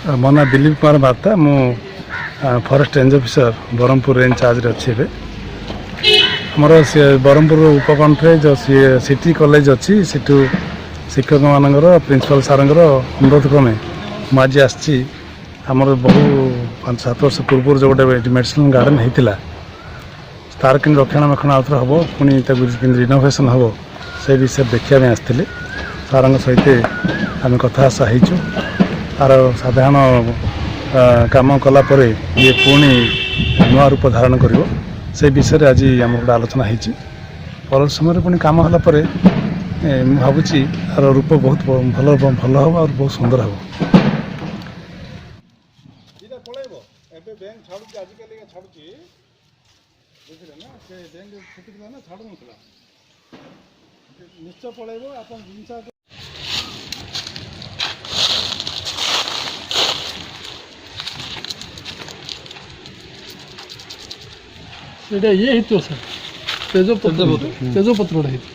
ମୋ ନାଁ ଦିଲ୍ଲୀପ କୁମାର ବାର୍ତ୍ତା ମୁଁ forest range officer Brahmapur range ଚାର୍ଜରେ ଅଛି ଏବେ ଆମର ସେ ବ୍ରହ୍ମପୁର ଉପକଣ୍ଠରେ ଯେଉଁ ସିଟି କଲେଜ ଅଛି ସେଠୁ ଶିକ୍ଷକମାନଙ୍କର ପ୍ରିନ୍ସିପାଲ ସାର୍ଙ୍କର ଅନୁରୋଧ କ୍ରମେ ମୁଁ ଆଜି ଆସିଛି ଆମର ବହୁ 5-7 ବର୍ଷ ପୂର୍ବରୁ ଯେଉଁ ଗୋଟେ ମେଡ଼ିସିନାଲ ଗାର୍ଡ଼େନ୍ ହେଇଥିଲା ତାର କେମିତି ରକ୍ଷଣାବେକ୍ଷଣ ଆଉଥରେ ହେବ ପୁଣି ତାକୁ କେମିତି ରିନୋଭେସନ୍ ହେବ ସେ ବିଷୟରେ ଦେଖିବା ପାଇଁ ଆସିଥିଲେ ସାର୍ଙ୍କ ସହିତ ଆମେ କଥାବାର୍ତ୍ତା ହେଇଛୁ ତାର ସାଧାରଣ କାମ କଲା ପରେ ଇଏ ପୁଣି ନୂଆ ରୂପ ଧାରଣ କରିବ ସେ ବିଷୟରେ ଆଜି ଆମର ଗୋଟେ ଆଲୋଚନା ହେଇଛି ପର ସମୟରେ ପୁଣି କାମ ହେଲା ପରେ ମୁଁ ଭାବୁଛି ତାର ରୂପ ବହୁତ ଭଲ ହେବ ଆଉ ବହୁତ ସୁନ୍ଦର ହେବ। ଏବେ ବ୍ୟାଙ୍କ ଛାଡୁଛି ଆଜିକାଲି ଛାଡୁଛି ବୁଝିଲେ ନା ସେ ବ୍ୟାଙ୍କ ଛୁଟିଥିଲା ନା ଛାଡୁନଥିଲା ନିଶ୍ଚୟ ପଳେଇବ ଆପଣ ଜିନିଷ এটা ইয়ে হইতো স্যার তেজপত্রটা হইতো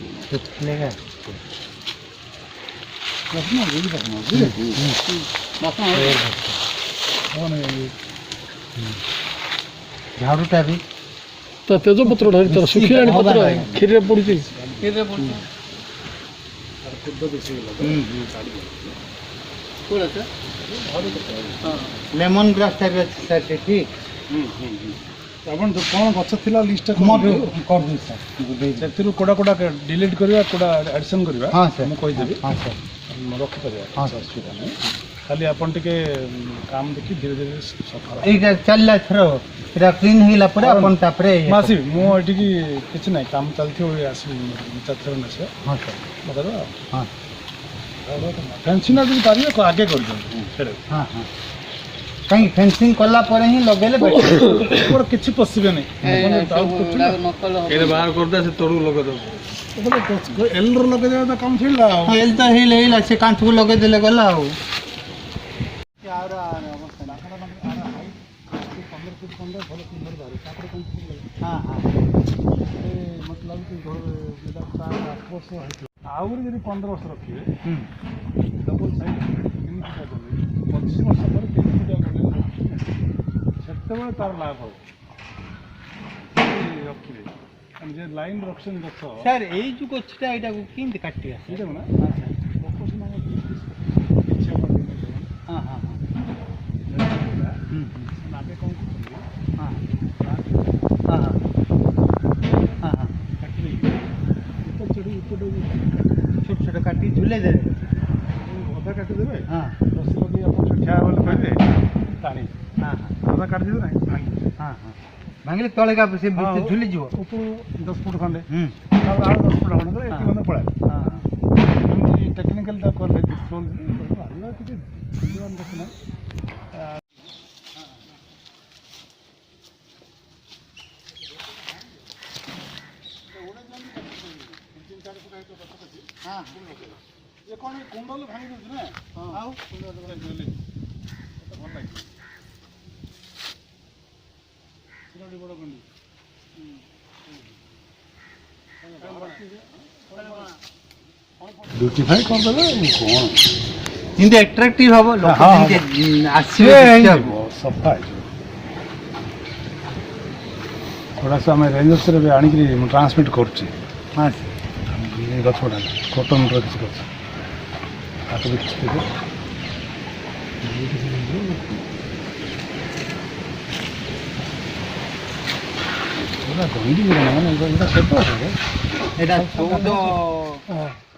ঝাড়ুটা ବି ତ ତେଜପତ୍ରଟା ତାର ଶୁଖିଲାଣି ପତ୍ର କ୍ଷୀରରେ ପଡୁଛି ଲେମନ ଗ୍ରାସଟା ବି ଅଛି ସାର୍ ସେଠି ଆପଣ କ'ଣ ଗଛ ଥିଲା ଲିଷ୍ଟଟା କରିଦେବି ସାର୍ ସେଥିରୁ କୋଉଟା ଡିଲିଟ୍ କରିବା କୋଉଟା ଆଡ଼ିସନ୍ କରିବା ହଁ ସାର୍ ମୁଁ କହିଦେବି ହଁ ସାର୍ ରଖିପାରିବା ହଁ ଅସୁବିଧା ନାହିଁ ଖାଲି ଆପଣ ଟିକେ କାମ ଦେଖି ଧୀରେ ଧୀରେ ସଫା ଏଇଟା ଚାଲିଲା ଏଥର ଏଇଟା କ୍ଲିନ୍ ହେଇଗଲା ପରେ ଆପଣ ତାପରେ ମୁଁ ଆସିବି ମୁଁ ଏଠିକି କିଛି ନାହିଁ କାମ ଚାଲିଥିବ ଆସିବି 4 ଥର ଆସିବ ହଁ ସାର୍ ବଦଳ ହଁ ଫେନ୍ସିଂଟା ଯଦି ପାରିବେ ଆଗେ କରିଦିଅନ୍ତୁ ସେଇଟା ହଁ ହଁ କାହିଁକି ଫେନ୍ସିଂ କଲା ପରେ ହିଁ ଲଗେଇଲେ ବେଟର କିଛି ପଶିବେନି ବାହାର କରିଦେବା ସେ ତଳକୁ ଲଗେଇଦେବ ଏଲ୍ର ଲଗେଇଦେବା ତ କାମ ଛିଡ଼ିଲା ଆଉ ଏଲ୍ ତ ହେଇଲା ସେ କାନ୍ଥକୁ ଲଗେଇଦେଲେ ଗଲା ଆଉ 15 ଫୁଟ ଭଲ ସୁନ୍ଦର ବାହାରେ ତାପରେ ହଁ ହଁ ମତେ ଲାଗୁଛି ଆହୁରି ଯଦି 15 ବର୍ଷ ରଖିବେ ଡବଲ ସାଇଜ୍ 25 ବର୍ଷ ପରେ 3 ଫୁଟିଆ ସେତେବେଳେ ତାର ଲାଭ ହେବ ରଖିବେ ଯେ ଲାଇନ୍ ରଖିଛନ୍ତି ଗଛ ସାର୍ ଏଇ ଯେଉଁ ଗଛଟା ଏଇଟାକୁ କେମିତି କାଟିବା ସେଇଟାକୁ ନା ଲୋକ ସିନା ହଁ ହଁ ଆଗେ କ'ଣ କରୁଛନ୍ତି ହଁ ହଁ ହଁ ହଁ କାଟି ଦେଇକି ଛୋଟ ଛୋଟ କାଟି ଝୁଲେଇ ଦେବେ ଅଧା କାଟିଦେବେ ହଁ ରସି ଲଗେଇ ଆପଣ ଠିଆ ବୋଲି କହିବେ ଟାଣି ହଁ ଅଧା କାଟିଦେବେ ନାହିଁ ଭାଙ୍ଗି ହଁ ହଁ ଭାଙ୍ଗିଲେ ତଳେ ସେ ଝୁଲିଯିବ ଉପରୁ 10 ଫୁଟ ଖଣ୍ଡେ ଆଉ 10 ଫୁଟ ଖଣ୍ଡେ ଏଠି ଖଣ୍ଡେ ପଳାଏ ଏମିତି ଟେକ୍ନିକାଲଟା କଲେ ଟିକେ ଦେଖୁନା ହଁ ଯେ କ'ଣ କୁଣ୍ଡଲ ଭାଙ୍ଗି ଦେଉଛି ନା ଆଉ ଭଲ ଲାଗିବ ବଡ଼ କୁଣ୍ଡି ବ୍ୟୁଟିଫାଇ କରିଦେବେ କ'ଣ ଯେମିତି ଆଟ୍ରାକ୍ଟିଭ ହବ ଆସିବେ ସଫା ହେଇଯିବ ଗୁଡ଼ାକ ଆମେ ରେଞ୍ଜ ଅଫିସରେ ବି ଆଣିକିରି ମୁଁ ଟ୍ରାନ୍ସମିଟ୍ କରୁଛି ହଁ ଗଛ ଗୁଡ଼ା କଟନ୍ର କିଛି ଗଛ ତାକୁ ବି କିଛି ଦେବେ ଗଣ୍ଡି ମାନେ ଏଇଟା କେତେ ଏଇଟା 14